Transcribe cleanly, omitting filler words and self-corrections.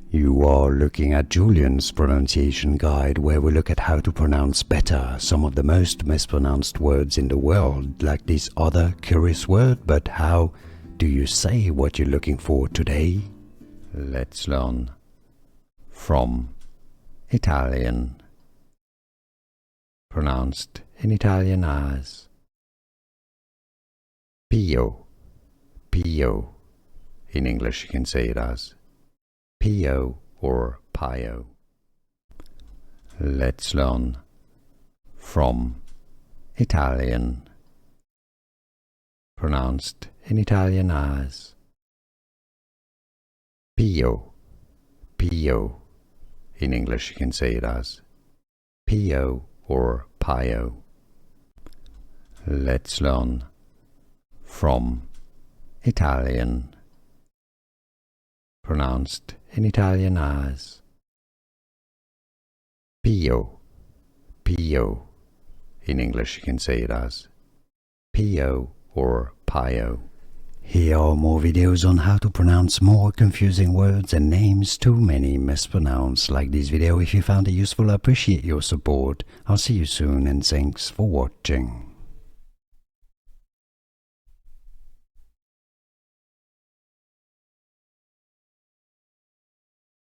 You are looking at Julian's pronunciation guide, where we look at how to pronounce better some of the most mispronounced words in the world, like this other curious word. But how do you say what you're looking for today? Let's learn from Italian, pronounced in Italian as Pio, Pio. In English you can say it as Pio or Pio. Let's learn from Italian, pronounced in Italian as Pio, Pio. In English you can say it as Pio or Pio. Let's learn from Italian, pronounced in Italian as Pio, Pio. In English you can say it as Pio or Pio. Here are more videos on how to pronounce more confusing words and names too many mispronounced. Like this video if you found it useful. I appreciate your support. I'll see you soon and thanks for watching.